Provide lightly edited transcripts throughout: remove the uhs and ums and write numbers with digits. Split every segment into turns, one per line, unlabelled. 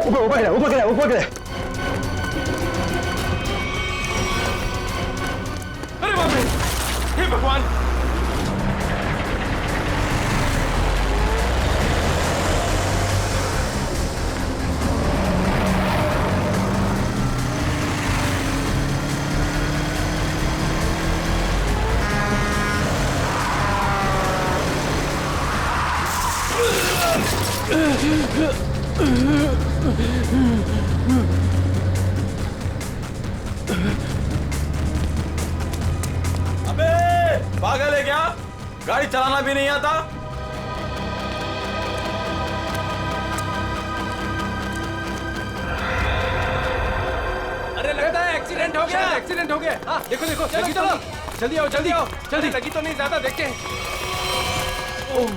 ऊपर गिरा।
अरे बाप रे, हे भगवान।
अबे पागल है क्या? गाड़ी चलाना भी नहीं आता?
अरे लगता है एक्सीडेंट हो गया। एक्सीडेंट हो गया। हाँ देखो देखो, लगी तो नहीं। जल्दी आओ जल्दी आओ जल्दी। लगी तो नहीं ज्यादा, देखते हैं। ओह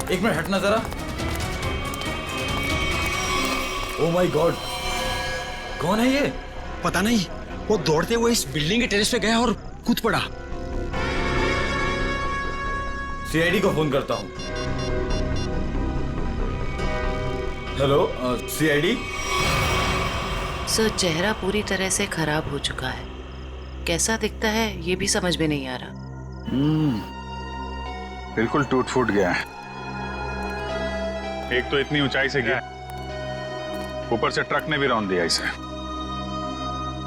एक मिनट हटना जरा। ओ माय गॉड, कौन है ये?
पता नहीं, वो दौड़ते हुए इस बिल्डिंग के टेरेस पे गया और कूद पड़ा।
सीआईडी को फोन करता हूं। Hello CID.
सर, चेहरा पूरी तरह से खराब हो चुका है। कैसा दिखता है ये भी समझ में नहीं आ रहा।
बिल्कुल टूट फूट गया है। एक तो इतनी ऊंचाई से गिरा, ऊपर से ट्रक ने भी रौंद दिया इसे।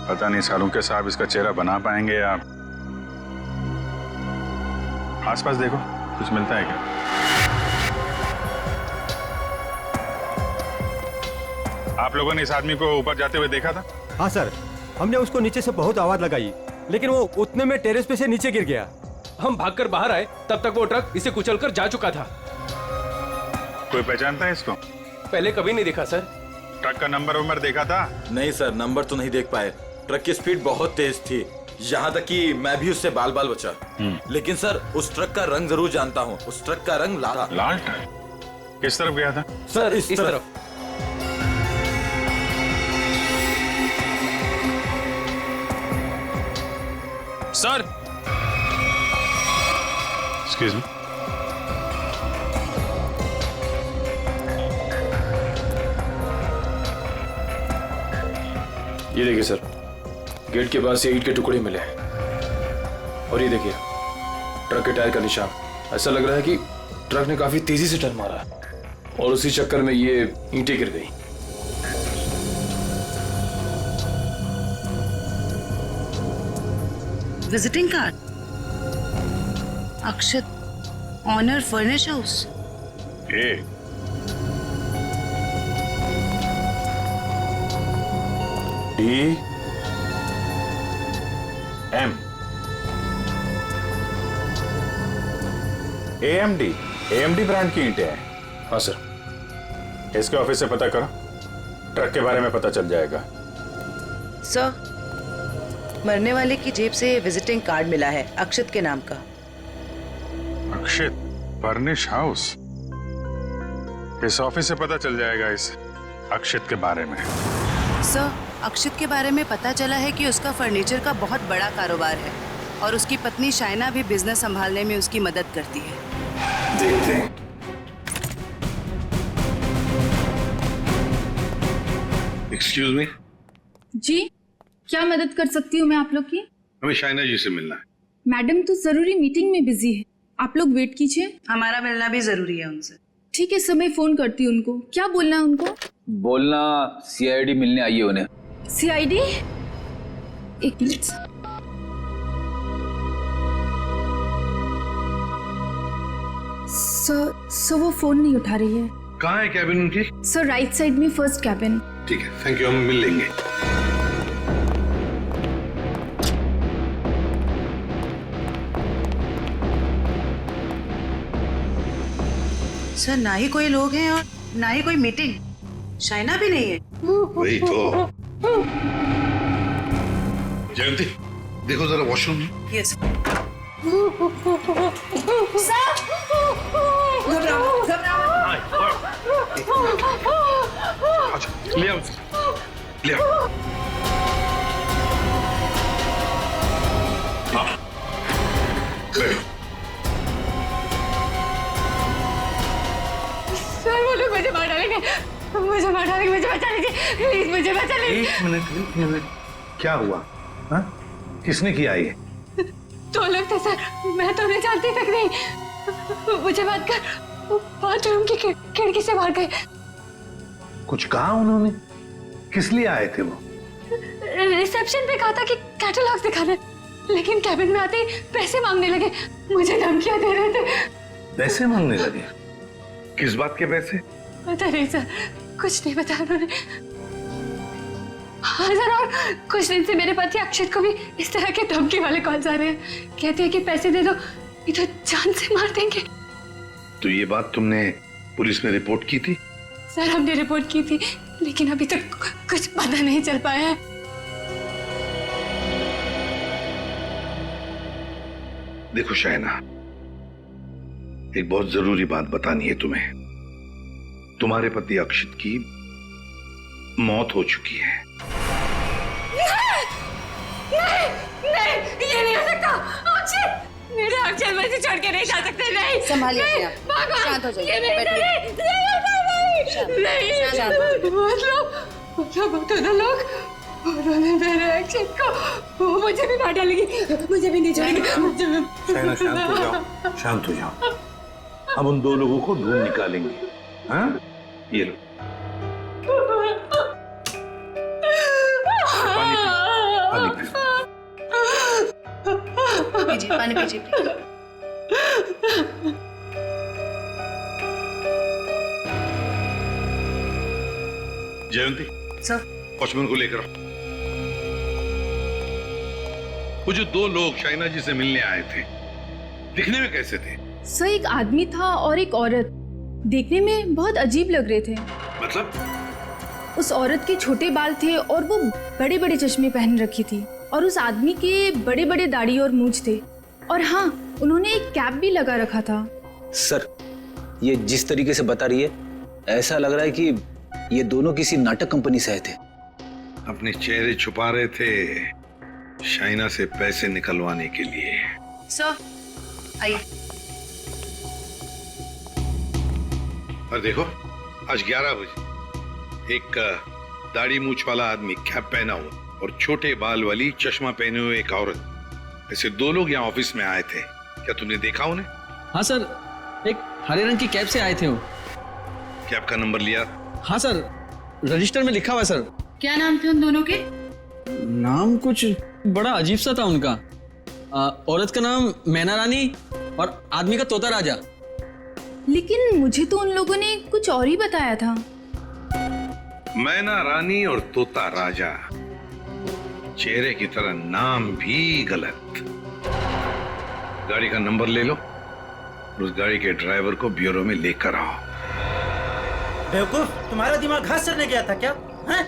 पता नहीं सालुंके साहब इसका चेहरा बना पाएंगे या। आसपास देखो, कुछ मिलता है क्या? आप लोगों ने इस आदमी को ऊपर जाते हुए देखा था?
हाँ सर, हमने उसको नीचे से बहुत आवाज लगाई, लेकिन वो उतने में टेरेस पे से नीचे गिर गया।
हम भागकर बाहर आए, तब तक वो ट्रक इसे कुचलकर जा चुका था।
कोई पहचानता है इसको?
पहले कभी नहीं देखा सर।
ट्रक का नंबर देखा था?
नहीं सर, नंबर तो नहीं देख पाए। ट्रक की स्पीड बहुत तेज थी, यहाँ तक कि मैं भी उससे बाल बाल बचा। लेकिन सर, उस ट्रक का रंग जरूर जानता हूँ। उस ट्रक का रंग लाल था।
लाल ट्रक? किस तरफ गया था?
सर इस तरफ।
Sir,
excuse me.
ये देखिए सर, गेट के पास ये ईंट के टुकड़े मिले हैं। और ये देखिए ट्रक के टायर का निशान। ऐसा लग रहा है कि ट्रक ने काफी तेजी से टर्न मारा और उसी चक्कर में ये ईंटें गिर गई।
Visiting card, Akshat, owner furnish house.
DEM AMD brand की ईंटें हैं।
हाँ सर।
इसके ऑफिस से पता करो, ट्रक के बारे में पता चल जाएगा।
सर, मरने वाले की जेब से विजिटिंग कार्ड मिला है अक्षत के नाम का।
अक्षित फर्निश हाउस? इस ऑफिस से पता चल जाएगा इस अक्षित के बारे में।
सर, अक्षित के बारे में पता चला है कि उसका फर्नीचर का बहुत बड़ा कारोबार है और उसकी पत्नी शाइना भी बिजनेस संभालने में उसकी मदद करती है।
देखते हैं।
Excuse me.
जी, क्या मदद कर सकती हूँ मैं आप लोग की?
हमें शाइना जी से मिलना है।
मैडम तो जरूरी मीटिंग में बिजी है, आप लोग वेट कीजिए।
हमारा मिलना भी जरूरी है उनसे।
ठीक है सर, मैं फोन करती हूँ उनको। क्या बोलना है उनको?
बोलना सीआईडी मिलने आई है उन्हें।
सीआईडी? एक मिनट। सर वो फोन नहीं उठा रही है।
कहाँ है कैबिन उनकी?
सर राइट साइड में फर्स्ट कैबिन।
ठीक है, थैंक यू, हम मिल लेंगे।
सर, ना ही कोई लोग हैं और ना ही कोई मीटिंग। शाइना भी नहीं है।
वही तो। जयंती, देखो जरा वॉशरूम में।
यस।
ले आओ, ले आओ।
मुझे मार डालेंगे, मुझे मार डालेंगे, मुझे बचा लीजिए प्लीज, मुझे बचा लीजिए।
एक मिनट, क्या हुआ? हाँ? किसने किया ये?
2 लोग थे सर, मैं तो नहीं जानती तक नहीं। मुझे बात कर बाथरूम की खिड़की से मार गए।
कुछ कहा उन्होंने? किस लिए आए थे वो?
रिसेप्शन पे कहा था कि कैटलॉग्स दिखाने, लेकिन कैबिन में आते ही पैसे मांगने लगे, मुझे धमकियां दे रहे थे।
पैसे मांगने लगे? किस बात के पैसे?
पता नहीं सर, कुछ नहीं बताया उन्होंने। हाँ सर, और कुछ दिन से मेरे पति अक्षत को भी इस तरह के धमकी वाले कॉल्स आ रहे हैं। कहते हैं कि पैसे दे दो नहीं तो जान से मार देंगे।
तो ये बात तुमने पुलिस में रिपोर्ट की थी?
सर हमने रिपोर्ट की थी, लेकिन अभी तक कुछ पता नहीं चल पाया है।
देखो शाइना, एक बहुत जरूरी बात बतानी है तुम्हें। तुम्हारे पति अक्षित की मौत हो चुकी है।
नहीं, ये नहीं हो सकता। अक्षत, मेरे अक्षत मुझे छोड़ के नहीं जा सकते। नहीं,
संभालिए अपने आप, शांत हो जाइए, बैठिए।
मतलब दोनों लोग, उन्होंने मेरे अक्षत को, मुझे भी मार डालेंगे, मुझे भी नहीं छोड़ेंगे।
शाइना शांत हो जाओ, शांत हो जाओ। हम उन 2 लोगों को ढूंढ निकालेंगे। हाँ, ये लो पानी पियो।
पीजिए, पानी पीजिए प्लीज।
जयंती,
सर,
वॉचमैन को लेकर आओ। वो जो 2 लोग शाइना जी से मिलने आए थे, दिखने में कैसे थे?
सर एक आदमी था और एक औरत, देखने में बहुत अजीब लग रहे थे।
मतलब?
उस औरत के छोटे बाल थे और वो बड़े बड़े चश्मे पहन रखी थी, और उस आदमी के बड़े बड़े दाढ़ी और मूंछ थे, और हाँ उन्होंने एक कैप भी लगा रखा था।
सर, ये जिस तरीके से बता रही है, ऐसा लग रहा है कि ये दोनों किसी नाटक कंपनी से आए थे।
अपने चेहरे छुपा रहे थे शाइना से पैसे निकलवाने के लिए।
सर आइए।
और देखो, आज 11 बजे एक दाढ़ी मूछ वाला आदमी कैप पहना हुआ और छोटे बाल वाली चश्मा पहने हुए एक औरत, ऐसे 2 लोग यहाँ ऑफिस में आए थे। क्या तुमने देखा उन्हें?
हाँ सर, एक हरे रंग की कैप से आए थे वो।
कैप का नंबर लिया?
हाँ सर, रजिस्टर में लिखा हुआ है सर।
क्या नाम थे उन दोनों के?
नाम कुछ बड़ा अजीब सा था उनका। औरत का नाम मैना रानी और आदमी का तोता राजा।
लेकिन मुझे तो उन लोगों ने कुछ और ही बताया था।
मैना रानी और तोता राजा, चेहरे की तरह नाम भी गलत। गाड़ी का नंबर ले लो और उस गाड़ी के ड्राइवर को ब्यूरो में लेकर आओ।
बेवकूफ, तुम्हारा दिमाग घास चरने गया था क्या? हैं?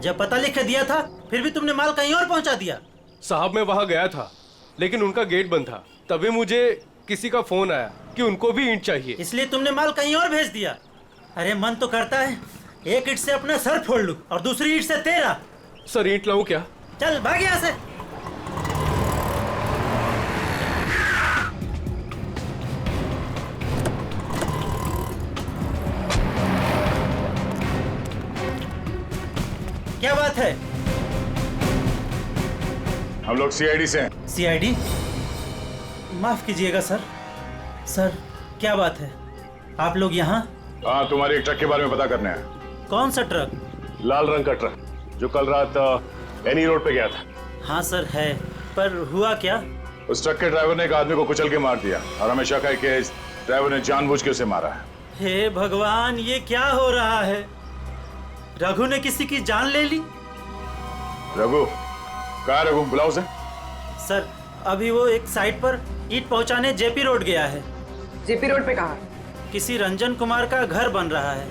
जब पता लिख के दिया था फिर भी तुमने माल कहीं और पहुंचा दिया।
साहब मैं वहां गया था, लेकिन उनका गेट बंद था। तभी मुझे किसी का फोन आया कि उनको भी ईंट चाहिए,
इसलिए तुमने माल कहीं और भेज दिया। अरे मन तो करता है एक ईंट से अपना सर फोड़ लूं और दूसरी ईंट से तेरा।
सर ईंट लाऊं क्या?
चल भाग यहाँ से। क्या बात है?
हम लोग सीआईडी से हैं।
सीआईडी? माफ कीजिएगा सर। सर क्या बात है, आप लोग यहाँ?
हाँ, तुम्हारे एक ट्रक के बारे में पता करना है।
कौन सा ट्रक?
लाल रंग का ट्रक जो कल रात एनी रोड पे गया था।
हाँ सर है, पर हुआ क्या?
उस ट्रक के ड्राइवर ने एक आदमी को कुचल के मार दिया और हमें शक है कि इस ड्राइवर ने जानबूझ के उसे मारा है।
हे भगवान, ये क्या हो रहा है? रघु ने किसी की जान ले ली?
रघु? कहाँ रघु? बुलाओ उसे।
सर अभी वो एक साइट पर ईंट पहुंचाने जेपी रोड गया है।
जेपी रोड पे कहाँ?
किसी रंजन कुमार का घर बन रहा है।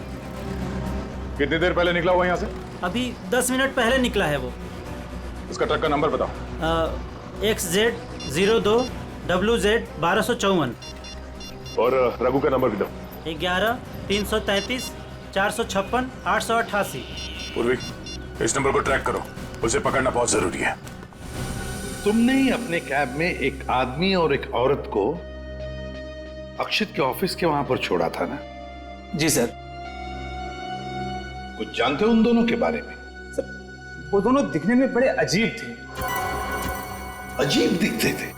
कितनी देर पहले निकला हुआ यहाँ से?
अभी 10 मिनट पहले निकला है वो।
उसका ट्रक का नंबर बताओ।
XZ02 WZ 1254।
और रघु का नंबर भी दो।
11 333 456 888।
पूर्वी, इस नंबर को ट्रैक करो, उसे पकड़ना बहुत जरूरी है।
तुमने ही अपने कैब में एक आदमी और एक औरत को अक्षित के ऑफिस के वहां पर छोड़ा था ना?
जी सर।
कुछ जानते हो उन दोनों के बारे में?
वो दोनों दिखने में बड़े अजीब थे।
अजीब दिखते थे?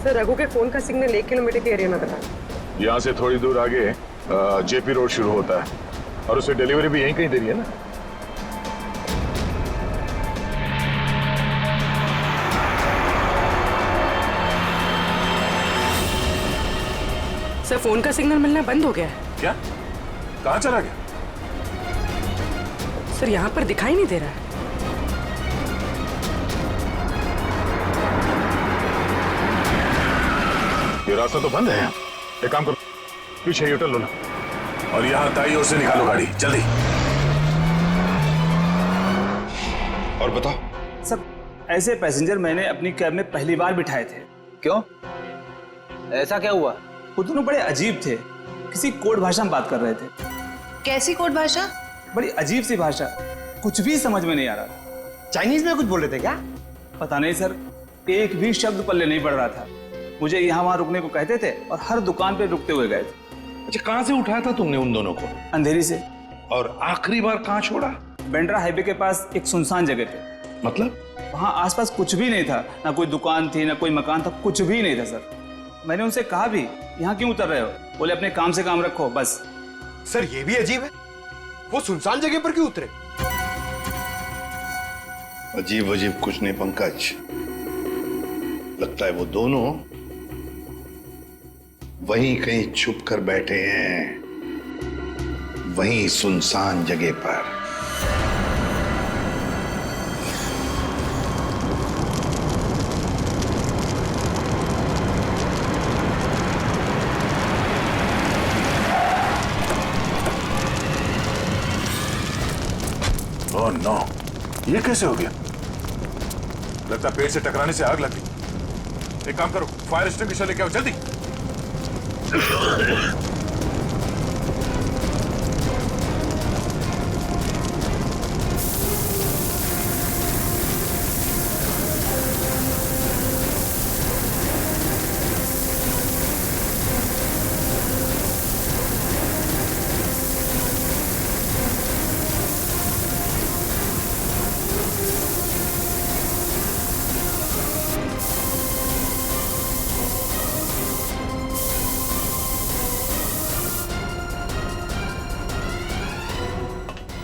सर, रघु के फोन का सिग्नल 1 किलोमीटर के एरिया में बता।
यहाँ से थोड़ी दूर आगे जेपी रोड शुरू होता है और उसे डिलीवरी भी यहीं कहीं दे रही है ना।
सर, फोन का सिग्नल मिलना बंद हो गया है।
क्या? कहाँ चला गया?
सर, यहाँ पर दिखाई नहीं दे रहा है।
ये रास्ता तो बंद है। एक काम करो, पीछे यूटर्न लो ना और यहाँ दाईं ओर से निकालो गाड़ी, जल्दी।
और बताओ।
सब ऐसे पैसेंजर मैंने अपनी कैब में पहली बार बिठाए थे। क्यों? ऐसा क्या हुआ? वो दोनों बड़े अजीब थे, किसी कोड भाषा में बात कर रहे थे।
कैसी कोड भाषा?
बड़ी अजीब सी भाषा, कुछ भी समझ में नहीं आ रहा।
चाइनीज में कुछ बोल रहे थे क्या?
पता नहीं सर, एक भी शब्द पल्ले नहीं पड़ रहा था। मुझे यहाँ वहाँ रुकने को कहते थे और हर दुकान पे रुकते हुए गए थे।
अच्छा, कहाँ से उठाया था तुमने उन दोनों को?
अंधेरी से।
और आखिरी बार कहाँ छोड़ा?
बेंड्रा हाईवे के पास एक सुनसान जगह पे।
मतलब?
वहाँ आसपास कुछ भी नहीं था, ना कोई दुकान थी ना कोई मकान था, कुछ भी नहीं था सर। मैंने उनसे कहा भी, यहाँ क्यों उतर रहे हो? बोले अपने काम से काम रखो बस।
सर, ये भी अजीब है, वो सुनसान जगह पर क्यों उतरे?
अजीब अजीब कुछ नहीं पंकज, लगता है वो दोनों वहीं कहीं छुप कर बैठे हैं, वहीं सुनसान जगह पर।
ओह नो, ये कैसे हो गया? लगता पेड़ से टकराने से आग लग गई। एक काम करो, फायर एक्सटिंग्विशर लेके आओ जल्दी।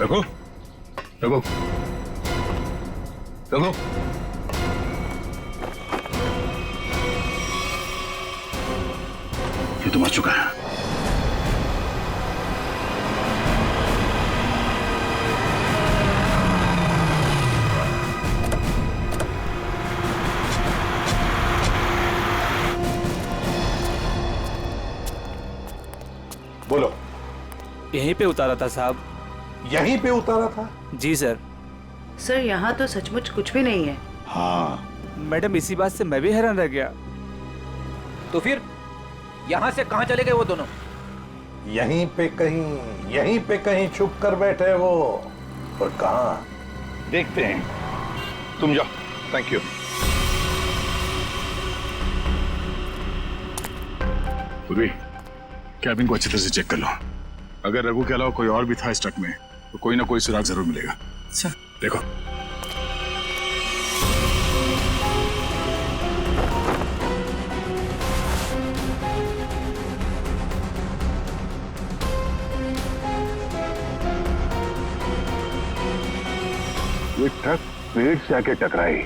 रघु, रघु, रघु,
ये तो मर चुका है।
बोलो।
यहीं पे उतारा था साहब।
यहीं पे उतारा था?
जी सर।
सर, यहाँ तो सचमुच कुछ भी नहीं है।
हाँ
मैडम, इसी बात से मैं भी हैरान रह गया।
तो फिर यहाँ से कहाँ चले गए वो दोनों?
यहीं पे कहीं छुप कर बैठे वो। और कहाँ? देखते हैं, तुम जाओ। Thank you.
कैबिन को अच्छी तरह से चेक कर लो। अगर रघु के अलावा कोई और भी था इस ट्रक में तो कोई ना कोई सुराग जरूर मिलेगा। अच्छा देखो। ये ट्रक पेड़ से आके टकराई,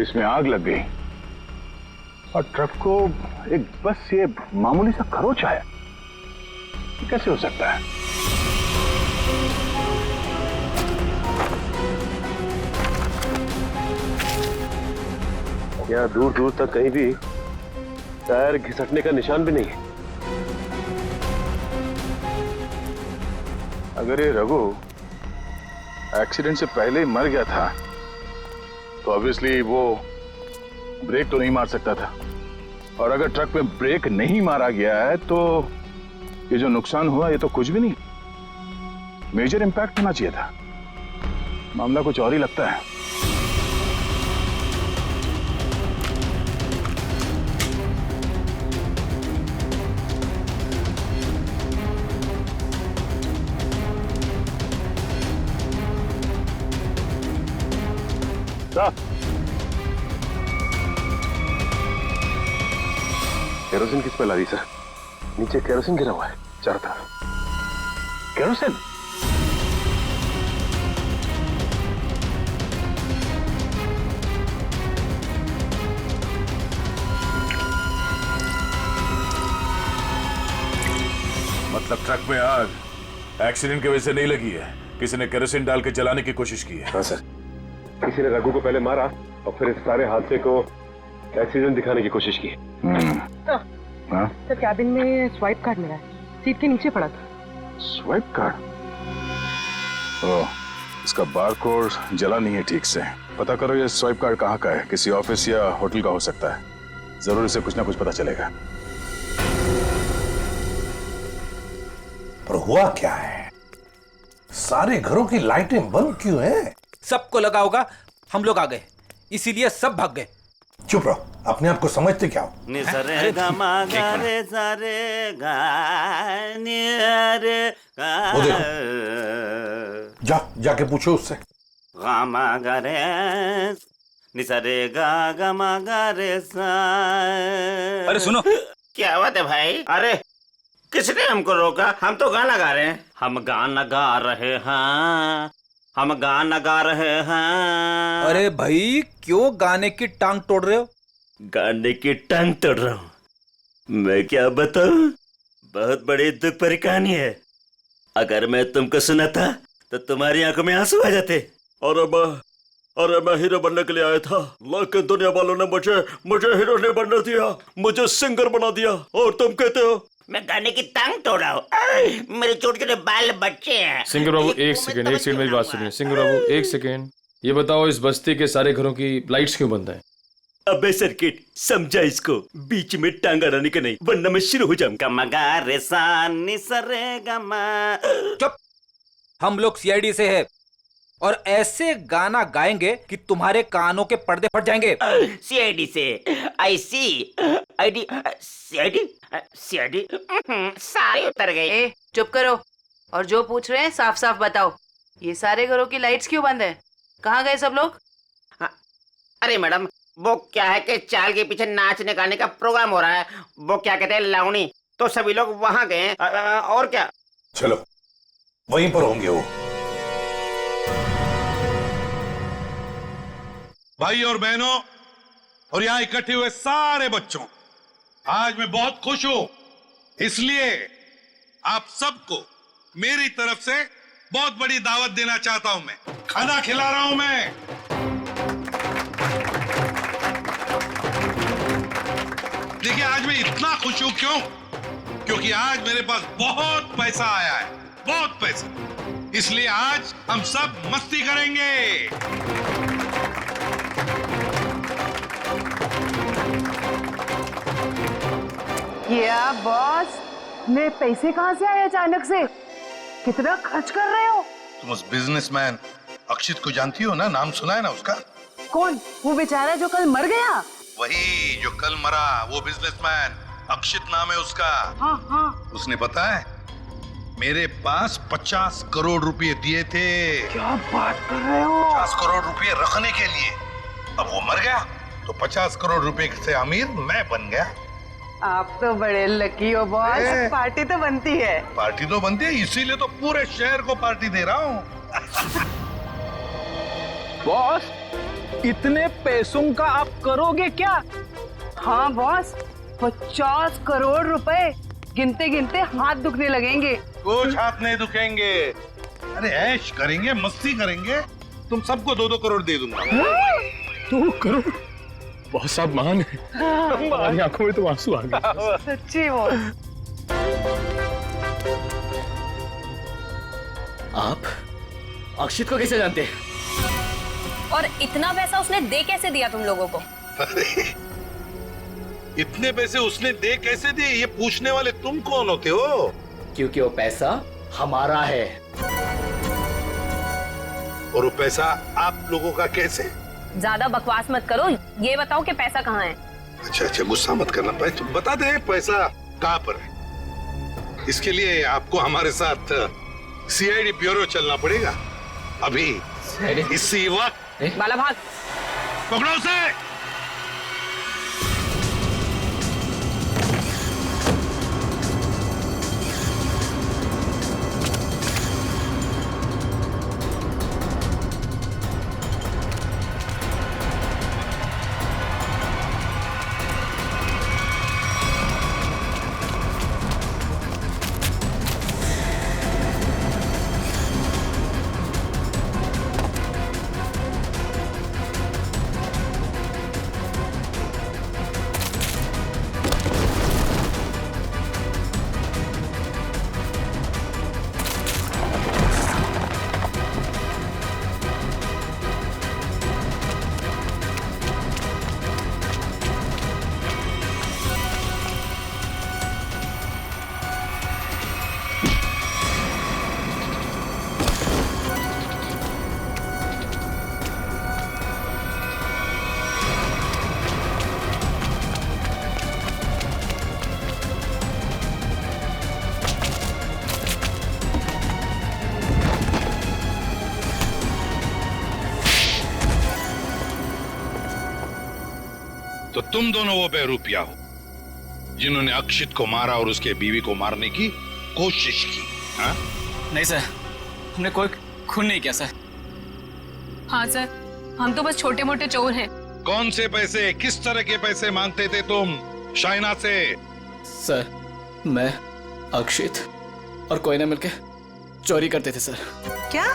इसमें आग लग गई और ट्रक को एक बस ये मामूली सा खरोच आया। कैसे हो सकता है?
यहाँ दूर दूर तक कहीं भी टायर घिसटने का निशान भी नहीं है।
अगर ये रघु एक्सीडेंट से पहले ही मर गया था तो ऑब्वियसली वो ब्रेक तो नहीं मार सकता था, और अगर ट्रक में ब्रेक नहीं मारा गया है तो ये जो नुकसान हुआ ये तो कुछ भी नहीं, मेजर इंपैक्ट होना चाहिए था। मामला कुछ और ही लगता है।
केरोसिन किस पे लगी सर? नीचे केरोसिन गिरा हुआ है चारों तरफ।
केरोसिन?
मतलब ट्रक में आग एक्सीडेंट की वजह से नहीं लगी है, किसी ने केरोसिन डाल के जलाने की कोशिश की है। हाँ सर, किसी ने रघु को पहले मारा और फिर इस सारे हादसे को एक्सीडेंट दिखाने की कोशिश की।
तो कैबिन में स्वाइप कार्ड मिला है, सीट के नीचे पड़ा था।
Swipe card? ओह, इसका बारकोड जला नहीं है ठीक से। पता करो ये स्वाइप कार्ड कहाँ का है, किसी ऑफिस या होटल का हो सकता है। जरूर इसे कुछ ना कुछ पता चलेगा।
पर हुआ क्या है? सारे घरों की लाइटें बंद क्यों हैं?
सबको लगा होगा हम लोग आ गए, इसीलिए सब भाग गए।
चुप रहो, अपने आप को समझते क्या हो? वो देखो, जाके पूछो उससे।
अरे सुनो,
क्या बात है भाई? अरे किसने हमको रोका? हम तो गाना गा रहे हैं। हम गाना गा रहे हैं, हम गाना गा रहे हैं।
अरे भाई क्यों गाने की टांग तोड़ रहे हो?
गाने की टांग तोड़ रहा हूँ? मैं क्या बताऊं, बहुत बड़ी दुख भरी कहानी है। अगर मैं तुमको सुनाता तो तुम्हारी आंखों में आंसू आ जाते।
अरे मैं हीरो बनने के लिए आया था, लेकिन दुनिया वालों ने मुझे हीरो नहीं बनने दिया, मुझे सिंगर बना दिया। और तुम कहते हो
मैं गाने की टांग तोड़ रहा हूँ? मेरे छोटे छोटे बाल बच्चे हैं।
सिंगर बाबू एक सेकंड मेरी बात सुनिए। सिंगर बाबू एक सेकंड, ये बताओ इस बस्ती के सारे घरों की लाइट्स क्यों बंद है?
अबे सर्किट, समझा इसको, बीच में टांग अड़ाने का नहीं, वरना मैं शुरू हो जाऊंगा। गमा रे सा नि सा रे गमा।
चुप, हम लोग सीआईडी से है और ऐसे गाना गाएंगे कि तुम्हारे कानों के पर्दे फट जाएंगे।
सीआईडी से? आई सी आईडी सीआईडी सीआईडी सारे उतर गए।
ए, चुप करो और जो पूछ रहे हैं साफ साफ बताओ। ये सारे घरों की लाइट्स क्यों बंद है? कहाँ गए सब लोग?
अरे मैडम, वो क्या है कि चाल के पीछे नाचने गाने का प्रोग्राम हो रहा है, वो क्या कहते हैं लावणी, तो सभी लोग वहां गए। और क्या?
चलो वहीं पर होंगे वो। भाई और बहनों और यहाँ इकट्ठे हुए सारे बच्चों, आज मैं बहुत खुश हूं, इसलिए आप सबको मेरी तरफ से बहुत बड़ी दावत देना चाहता हूं। मैं खाना खिला रहा हूं। मैं देखिए, आज मैं इतना खुश हूं क्यों? क्योंकि आज मेरे पास बहुत पैसा आया है, बहुत पैसा। इसलिए आज हम सब मस्ती करेंगे।
क्या बॉस, मेरे पैसे कहाँ से आए अचानक से? कितना खर्च कर रहे हो?
तुम उस बिजनेसमैन अक्षित को जानती हो ना? नाम सुना है ना उसका?
कौन? वो बेचारा जो कल मर गया?
वही जो कल मरा, वो बिजनेसमैन अक्षित नाम है उसका।
हाँ हाँ।
उसने पता है मेरे पास 50 करोड़ रुपए दिए थे।
क्या बात कर रहे हो?
50 करोड़ रुपए रखने के लिए। अब वो मर गया तो 50 करोड़ रुपए से अमीर मैं बन गया।
आप तो बड़े लकी हो बॉस। पार्टी तो बनती है।
पार्टी तो बनती है, इसीलिए तो पूरे शहर को पार्टी दे रहा हूँ।
बॉस, इतने पैसों का आप करोगे क्या?
हाँ बॉस, 50 करोड़ रुपए गिनते गिनते हाथ दुखने लगेंगे।
कुछ हाथ नहीं दुखेंगे। अरे ऐश करेंगे, मस्ती करेंगे। तुम सबको 2-2 करोड़ दे दूंगा।
2 करोड़? बहुत साहब महान है। हमारी आंखों में तो आंसू आ गए।
सच्ची वो।
आप अक्षित को कैसे जानते हैं?
और इतना पैसा उसने दे कैसे दिया तुम लोगों को?
इतने पैसे उसने दे कैसे दिए, ये पूछने वाले तुम कौन होते हो?
क्योंकि वो पैसा हमारा है।
और वो पैसा आप लोगों का कैसे?
ज्यादा बकवास मत करो, ये बताओ कि पैसा कहाँ है।
अच्छा, गुस्सा मत करना, पैसा बता दे, पैसा कहाँ पर है। इसके लिए आपको हमारे साथ सीआईडी ब्यूरो चलना पड़ेगा अभी, इसी वक्त।
बाला भाग,
पकड़ो उसे। तो तुम दोनों वो बेरूपिया हो जिन्होंने अक्षित को मारा और उसके बीवी को मारने की कोशिश की। हाँ?
नहीं सर, हमने कोई खून नहीं किया सर।
हाँ सर, हम तो बस छोटे मोटे चोर हैं।
कौन से पैसे, किस तरह के पैसे मांगते थे तुम शाइना से?
सर, मैं अक्षित और कोयना मिलके चोरी करते थे सर।
क्या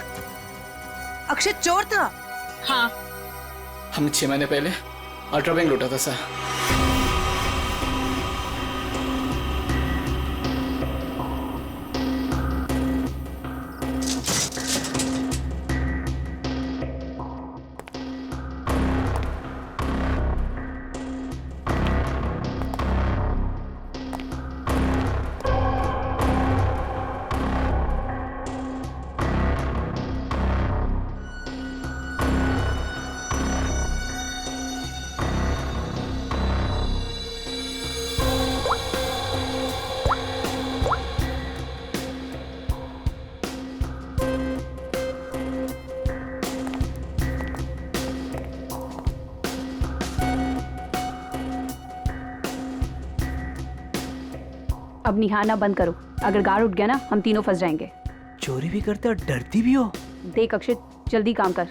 अक्षित चोर था?
हाँ।
हमने 6 महीने पहले अल्ट्रा बैंक लूटा था सर।
अब निहारना बंद करो, अगर गार्ड उठ गया ना हम तीनों फंस जाएंगे।
चोरी भी करते और डरती भी हो।
देख अक्षित, जल्दी काम कर।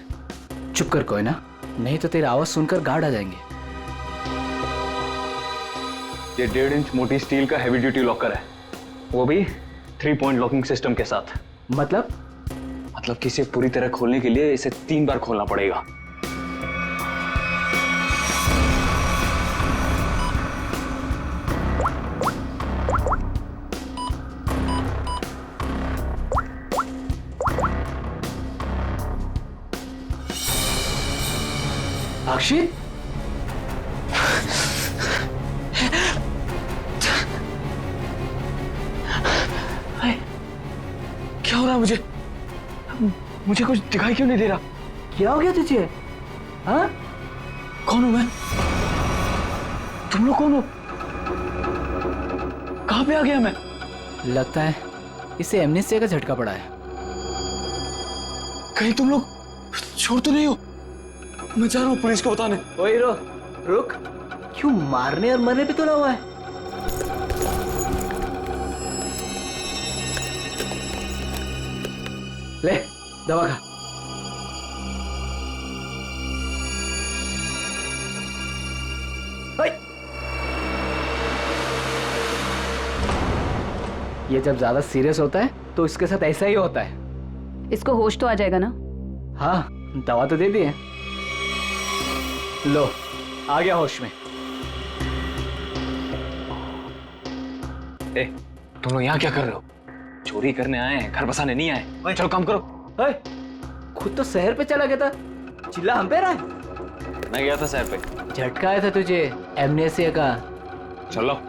चुप कर कोयना, नहीं तो तेरी आवाज सुनकर गार्ड आ जाएंगे।
ये 1.5 इंच मोटी स्टील का हैवी ड्यूटी लॉकर है, वो भी 3 पॉइंट लॉकिंग सिस्टम के साथ।
मतलब
कि इसे पूरी तरह खोलने के लिए इसे 3 बार खोलना पड़ेगा।
अक्षित,
क्या हो रहा है मुझे कुछ दिखाई क्यों नहीं दे रहा?
क्या हो गया तुझे? हाँ?
कौन हूं मैं? तुम लोग कौन हो? कहां पे आ गया मैं?
लगता है इसे एमनेस्टिया का झटका पड़ा है।
कहीं तुम लोग छोड़ तो नहीं हो? मैं जा रहा हूँ पुलिस को बताने।
ओए हीरो, रुक, क्यों मारने और मरने पे तुला हुआ है? ले दवा खा। ये जब ज्यादा सीरियस होता है तो इसके साथ ऐसा ही होता है।
इसको होश तो आ जाएगा ना?
हाँ, दवा तो दे दी है। लो, आ गया होश में।
तुम लोग यहाँ क्या कर रहे हो? चोरी करने आए हैं, घर बसाने नहीं आए। चलो काम करो।
खुद तो शहर पे चला गया था, चिल्ला हम पे रहा है।
मैं गया था शहर पे।
झटका आया था तुझे एमनेस्टिया का।
चलो।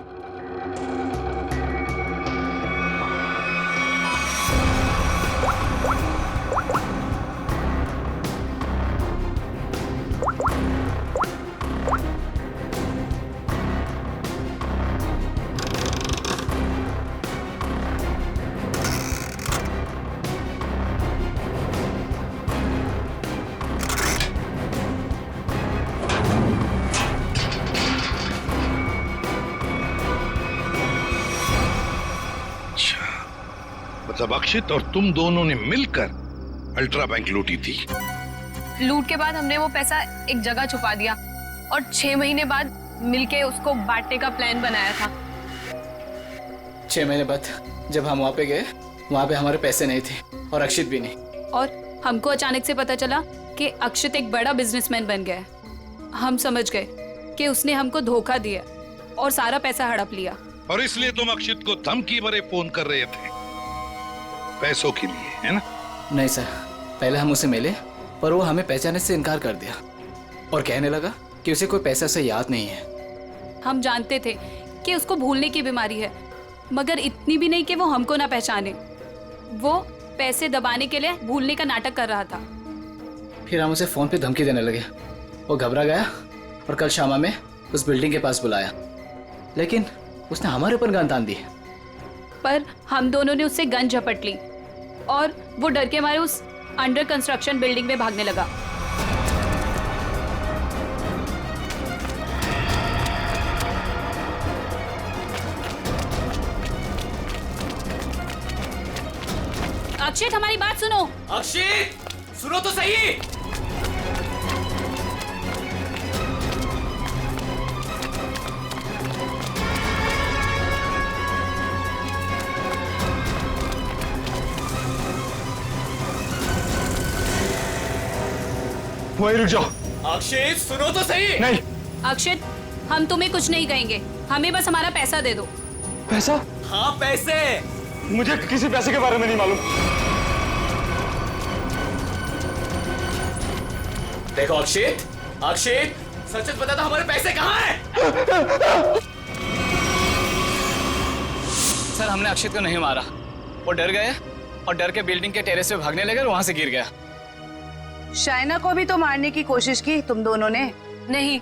सब अक्षित और तुम दोनों ने मिलकर अल्ट्रा बैंक लूटी थी।
लूट के बाद हमने वो पैसा एक जगह छुपा दिया और 6 महीने बाद मिलके उसको बांटने का प्लान बनाया था।
6 महीने बाद जब हम वहाँ पे गए, वहाँ पे हमारे पैसे नहीं थे और अक्षित भी नहीं।
और हमको अचानक से पता चला कि अक्षित एक बड़ा बिजनेसमैन बन गया है। हम समझ गए कि उसने हमको धोखा दिया और सारा पैसा हड़प लिया।
और इसलिए तुम अक्षित को धमकी भरे फोन कर रहे थे पैसों के लिए, है ना?
नहीं सर, पहले हम उसे मिले पर वो हमें पहचानने से इनकार कर दिया और कहने लगा कि उसे कोई पैसा से याद नहीं है।
हम जानते थे कि उसको भूलने की बीमारी है, मगर इतनी भी नहीं कि वो हमको ना पहचाने। वो पैसे दबाने के लिए भूलने का नाटक कर रहा था।
फिर हम उसे फोन पे धमकी देने लगे। वो घबरा गया और कल शामा में उस बिल्डिंग के पास बुलाया, लेकिन उसने हमारे ऊपर गन तान दी।
पर हम दोनों ने उससे गन झपट ली और वो डर के मारे उस अंडर कंस्ट्रक्शन बिल्डिंग में भागने लगा। अक्षित, हमारी बात सुनो।
अक्षित, सुनो तो सही।
वहीं रुक जाओ।
अक्षित, सुनो तो सही।
नहीं।
अक्षित, हम तुम्हें कुछ नहीं कहेंगे, हमें बस हमारा पैसा दे दो।
पैसा?
हाँ, पैसे।
मुझे किसी पैसे के बारे में नहीं मालूम।
देखो अक्षित, अक्षित, सच सच बता दो, हमारे पैसे कहाँ हैं?
सर, हमने अक्षित को नहीं मारा। वो डर गए और डर के बिल्डिंग के टेरेस पे भागने लगे और वहां से गिर गया।
शाइना को भी तो मारने की कोशिश की तुम दोनों ने।
नहीं,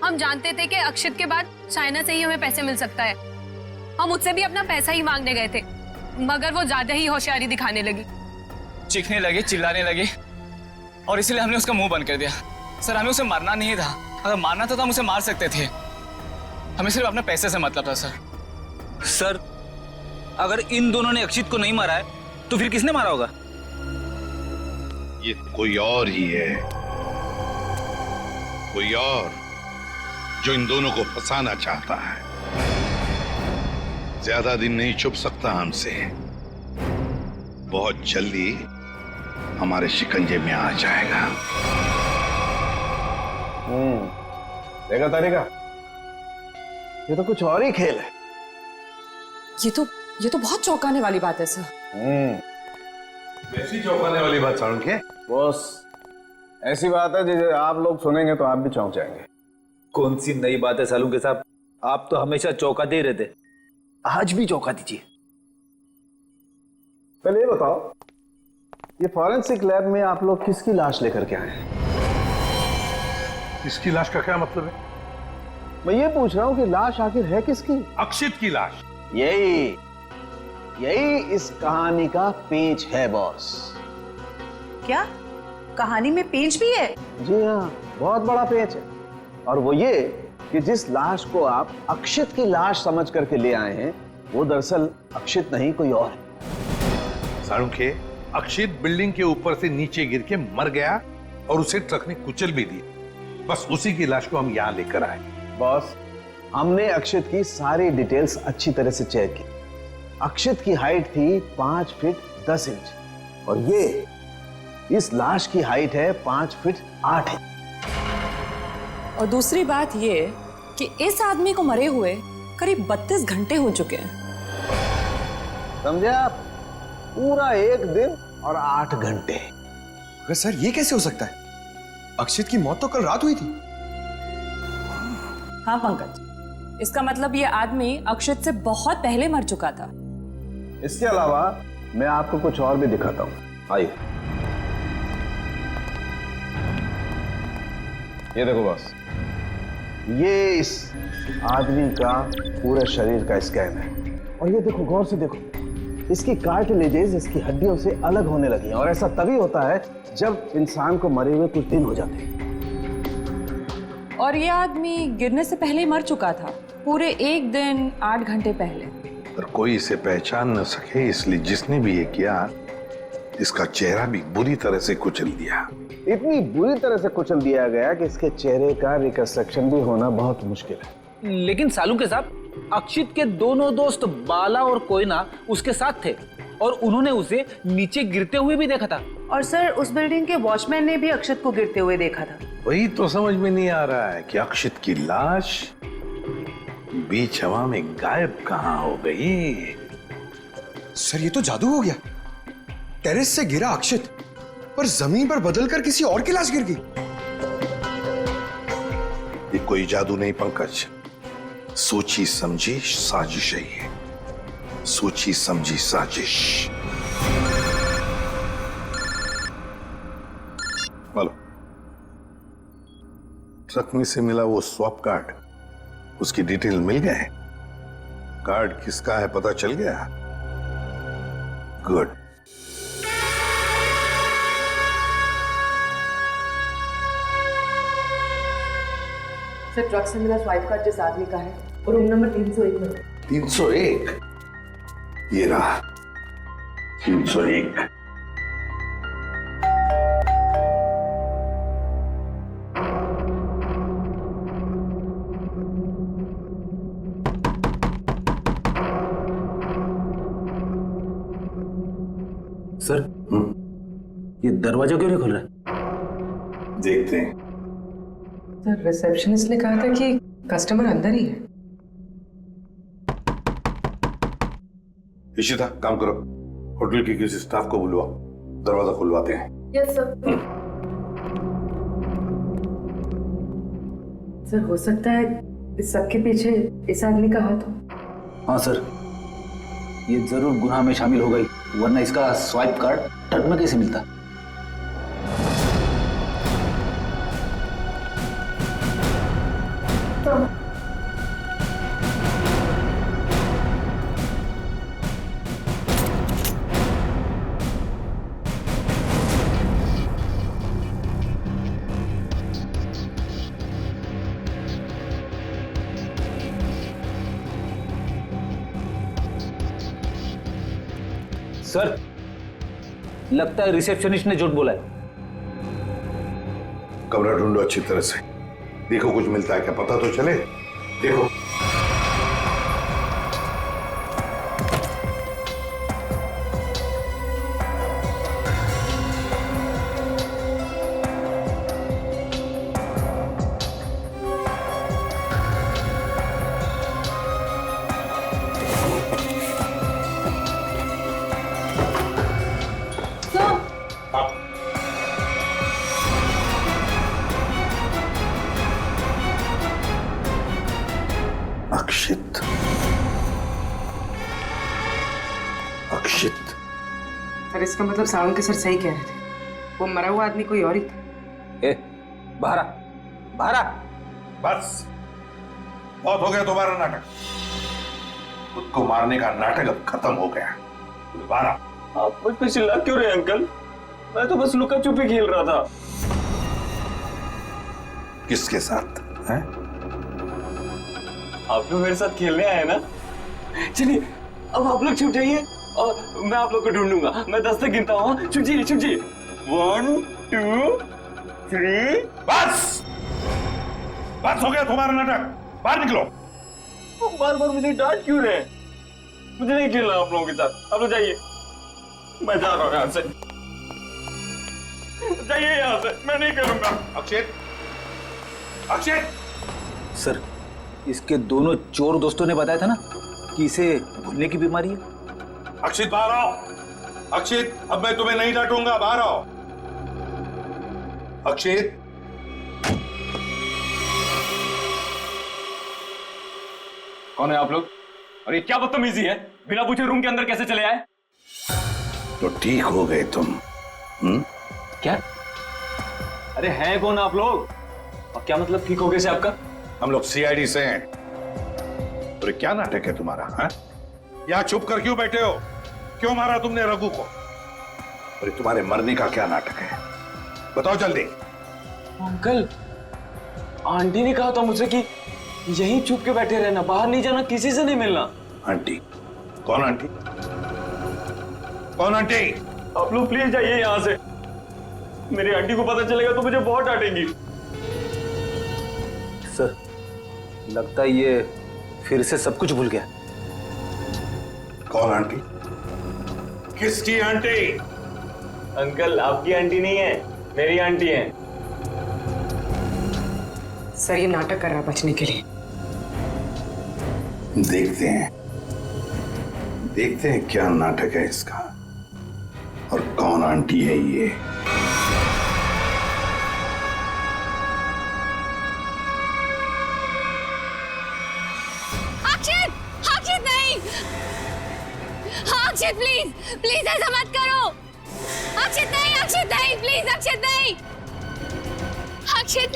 हम जानते थे कि अक्षित के बाद शाइना से ही हमें पैसे मिल सकता है। हम उससे भी अपना पैसा ही मांगने गए थे, मगर वो ज्यादा ही होशियारी दिखाने लगी।
चीखने लगी, चिल्लाने लगी और इसलिए हमने उसका मुंह बंद कर दिया। सर, हमें उसे मारना नहीं था। अगर मारना था तो हम उसे मार सकते थे। हमें सिर्फ अपने पैसे से मतलब था। सर, अगर इन दोनों ने अक्षित को नहीं मारा है तो फिर किसने मारा होगा?
ये कोई और ही है, कोई और जो इन दोनों को फंसाना चाहता है। ज्यादा दिन नहीं छुप सकता हमसे, बहुत जल्दी हमारे शिकंजे में आ जाएगा।
देखा तारिका, ये तो कुछ और ही खेल है।
ये तो बहुत चौंकाने वाली बात है सर।
ऐसी चौंकाने वाली बात सारुण के? बॉस, ऐसी बात है जिसे आप लोग सुनेंगे तो आप भी चौंक जाएंगे।
कौन सी नई बात है सालू के साहब? आप तो हमेशा चौंकाते ही रहते, आज भी चौंका दीजिए।
पहले ये बताओ, ये फॉरेंसिक लैब में आप लोग किसकी लाश लेकर के आए हैं?
इसकी लाश का क्या मतलब है?
मैं ये पूछ रहा हूं कि लाश आखिर है किसकी?
अक्षित की लाश।
यही इस कहानी का पेंच है बॉस।
क्या कहानी में पेंच भी है?
जी हाँ, बहुत बड़ा पेंच है। और वो ये कि जिस लाश को आप अक्षित की लाश समझ करके ले आए हैं, वो दरअसल अक्षित नहीं, कोई और है।
सारुण के, अक्षित बिल्डिंग के ऊपर से नीचे गिर के मर गया और उसे ट्रक ने कुचल भी दिया। बस उसी की लाश को हम यहाँ लेकर आए।
बॉस, हमने अक्षित की सारी डिटेल्स अच्छी तरह से चेक की। अक्षित की हाइट थी 5 फीट 10 इंच और ये इस लाश की हाइट है 5 फीट 8 इंच।
और दूसरी बात ये कि इस आदमी को मरे हुए करीब 32 घंटे हो चुके हैं।
समझे आप? पूरा 1 दिन और 8 घंटे।
अगर सर ये कैसे हो सकता है? अक्षित की मौत तो कल रात हुई थी।
हाँ पंकज, इसका मतलब ये आदमी अक्षित से बहुत पहले मर चुका था।
इसके अलावा मैं आपको कुछ और भी दिखाता हूं। आइए, ये देखो बॉस, ये इस आदमी का पूरे शरीर का स्कैन है। और ये देखो, गौर से देखो, इसकी कार्टिलेजेस इसकी हड्डियों से अलग होने लगी हैं। और ऐसा तभी होता है जब इंसान को मरे हुए कुछ दिन हो जाते हैं।
और ये आदमी गिरने से पहले ही मर चुका था, पूरे 1 दिन 8 घंटे पहले।
पर कोई इसे पहचान न सके, इसलिए जिसने भी ये किया इसका चेहरा भी बुरी तरह से कुचल दिया।
इतनी बुरी तरह से कुचल दिया गया कि इसके चेहरे का रिकंस्ट्रक्शन भी होना बहुत मुश्किल है।
लेकिन सालू के साथ अक्षित के दोनों दोस्त बाला और कोयना उसके साथ थे और उन्होंने उसे नीचे गिरते हुए भी देखा था।
और सर उस बिल्डिंग के वॉचमैन ने भी अक्षित को गिरते हुए देखा था।
वही तो समझ में नहीं आ रहा है कि अक्षित की लाश बीच हवा में गायब कहां हो गई।
सर ये तो जादू हो गया। टेरेस से गिरा अक्षित, पर जमीन पर बदलकर किसी और की लाश गिर गई।
ये कोई जादू नहीं पंकज, सोची समझी साजिश है ये, सोची समझी साजिश। बोलो, ट्रक में से मिला वो स्वैप कार्ड, उसकी डिटेल मिल गए? कार्ड किसका है पता चल गया? गुड।
सर ट्रक से मिला स्वाइप कार्ड जिस आदमी का है और रूम नंबर 301 में।
301? ये रहा 301।
सर ये दरवाजा क्यों नहीं खुल रहा है?
देखते हैं।
सर रिसेप्शनिस्ट ने कहा था कि कस्टमर अंदर ही है।
इशिता काम करो, होटल के किसी स्टाफ को बुलवाओ, दरवाजा खुलवाते हैं।
Yes sir. सर हो सकता है इस सबके पीछे इस आदमी का हाथ हो।
हाँ सर, ये जरूर गुनाह में शामिल हो गई, वरना इसका स्वाइप कार्ड ट्रक में कैसे मिलता? सर लगता है रिसेप्शनिस्ट ने झूठ बोला है।
कमरा ढूंढो अच्छी तरह से, देखो कुछ मिलता है क्या, पता तो चले। देखो अक्षित, अक्षित।
सर इसका मतलब सावंत के सर सही कह रहे थे, वो मरा हुआ आदमी कोई और ही था।
ए, बाहर आ, बाहर आ।
बस बहुत हो गया तुम्हारा नाटक, खुद को मारने का नाटक अब खत्म हो गया। दोबारा
आप मुझ पे चिल्ला क्यों रहे अंकल? मैं तो बस लुका छुपी खेल रहा था।
किसके साथ हैं?
आप लोग मेरे साथ खेलने आए ना? चलिए अब आप लोग छुप जाइए और मैं आप लोग को ढूंढूंगा। मैं 10 तक गिनता हूँ, छुप जाइए छुप जाइए। 1 2 3।
बस बस हो गया तुम्हारा नाटक, बाहर निकलो।
बार बार मुझे डांट क्यों रहे? मुझे नहीं खेलना आप लोगों के साथ, आप लोग जाइए। मैं जा रहा हूँ यहाँ से, जाइए यहाँ से, मैं नहीं खेलूंगा।
अक्षित, अक्षित।
सर इसके दोनों चोर दोस्तों ने बताया था ना कि इसे भूलने की बीमारी है।
अक्षित बाहर आओ। अक्षित अब मैं तुम्हें नहीं डांटूंगा, बाहर आओ। अक्षित।
कौन है आप लोग? और ये क्या बदतमीजी है? बिना पूछे रूम के अंदर कैसे चले आए?
तो ठीक हो गए तुम।
क्या? अरे हैं कौन आप लोग? और क्या मतलब ठीक हो गए से आपका?
हम लोग सीआईडी से हैं। तो क्या नाटक है तुम्हारा? हाँ? यहाँ छुप कर क्यों बैठे हो? क्यों मारा तुमने रघु को? और तुम्हारे मरने का क्या नाटक है? बताओ जल्दी।
अंकल, आंटी ने कहा था मुझसे कि यहीं छुप के बैठे रहना, बाहर नहीं जाना, किसी से नहीं मिलना।
आंटी? कौन आंटी? कौन आंटी?
आप लोग प्लीज जाइए यहाँ से। मेरी आंटी को पता चलेगा तो मुझे बहुत डांटेंगी।
सर, लगता है ये फिर से सब कुछ भूल गया।
कौन आंटी? किसकी आंटी?
अंकल, आपकी आंटी नहीं है, मेरी आंटी है।
सर ये नाटक कर रहा है बचने के लिए।
देखते हैं क्या नाटक है इसका और कौन आंटी है ये।
अक्षित नहीं। अक्षित प्लीज प्लीज ऐसा मत करो। अक्षित नहीं प्लीज अक्षित नहीं। अक्षित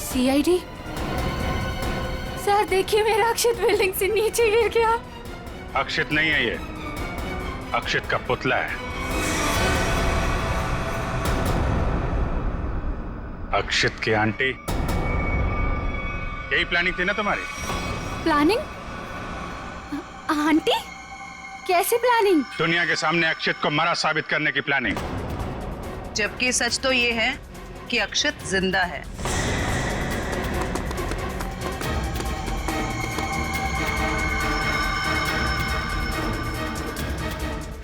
सीआईडी सर, देखिए मेरा अक्षित बिल्डिंग से नीचे गिर गया।
अक्षित नहीं है ये, अक्षित का पुतला है। अक्षित की आंटी, यही प्लानिंग थी ना तुम्हारी?
प्लानिंग? आंटी? कैसे प्लानिंग?
दुनिया के सामने अक्षित को मरा साबित करने की प्लानिंग।
जबकि सच तो ये है कि अक्षित जिंदा है।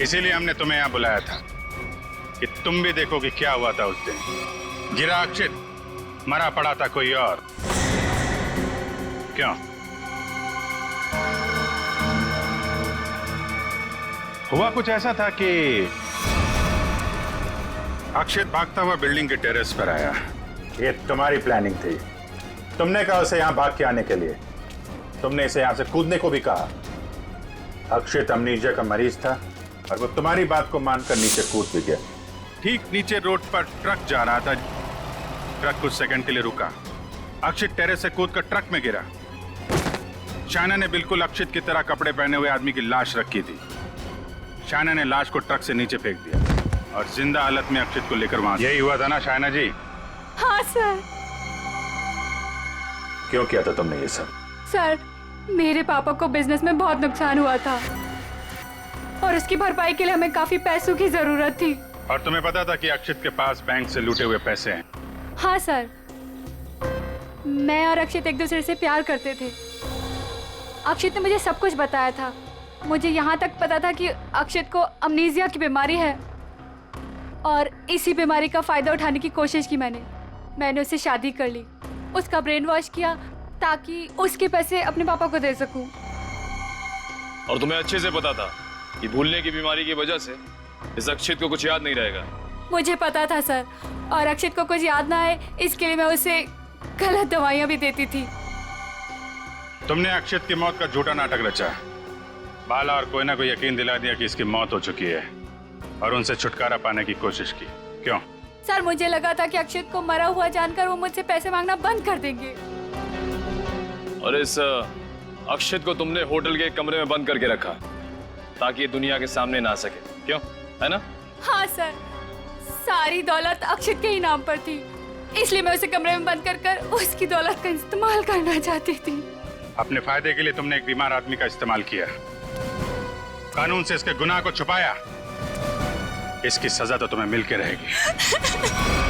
इसीलिए हमने तुम्हें यहां बुलाया था कि तुम भी देखो कि क्या हुआ था उस दिन। गिरा अक्षित, मरा पड़ा था कोई और। क्यों? हुआ कुछ ऐसा था कि अक्षित भागता हुआ बिल्डिंग के टेरेस पर आया। ये तुम्हारी प्लानिंग थी। तुमने कहा उसे यहां भाग के आने के लिए। तुमने इसे यहां से कूदने को भी कहा। अक्षित अमनीजिया का मरीज था और वो तुम्हारी बात को मानकर नीचे कूद भी गया। ठीक नीचे रोड पर ट्रक जा रहा था। ट्रक कुछ सेकंड के लिए रुका। अक्षित टेरेस से कूदकर ट्रक में गिरा। शायना ने बिल्कुल अक्षित की तरह कपड़े पहने हुए आदमी की लाश रखी थी। शायना ने लाश को ट्रक से नीचे फेंक दिया और जिंदा हालत में अक्षित को लेकर वहां। यही हुआ था ना शायना जी?
हाँ सर।
क्यों किया था तुमने ये सब?
सर, मेरे पापा को बिजनेस में बहुत नुकसान हुआ था और उसकी भरपाई के लिए हमें काफी पैसों की जरूरत थी।
और तुम्हें पता था कि अक्षित के पास बैंक से लूटे हुए पैसे हैं?
हाँ सर, मैं और अक्षित एक दूसरे से प्यार करते थे। अक्षित ने मुझे सब कुछ बताया था। मुझे यहाँ तक पता था कि अक्षित को अमनीजिया की बीमारी है और इसी बीमारी का फायदा उठाने की कोशिश की मैंने उससे शादी कर ली, उसका ब्रेन वॉश किया ताकि उसके पैसे अपने पापा को दे सकूं।
और तुम्हें अच्छे से पता था कि भूलने की बीमारी की वजह से इस अक्षित को कुछ याद नहीं रहेगा।
मुझे पता था सर, और अक्षित को कुछ याद ना आए इसके लिए मैं उसे गलत दवाइयां भी देती थी।
तुमने अक्षित की मौत का झूठा नाटक रचा। बाला और कोई ना कोई यकीन दिला दिया कि इसकी मौत हो चुकी है और उनसे छुटकारा पाने की कोशिश की। क्यों?
सर, मुझे लगा था कि अक्षित को मरा हुआ जानकर वो मुझसे पैसे मांगना बंद कर देंगे।
और इस अक्षित को तुमने होटल के कमरे में बंद करके रखा ताकि ये दुनिया के सामने ना आ सके। क्यों? है ना?
हाँ सर, सारी दौलत अक्षित के ही नाम पर थी, इसलिए मैं उसे कमरे में बंद कर उसकी दौलत का इस्तेमाल करना चाहती थी।
अपने फायदे के लिए तुमने एक बीमार आदमी का इस्तेमाल किया, कानून से इसके गुनाह को छुपाया। इसकी सजा तो तुम्हें मिलके रहेगी।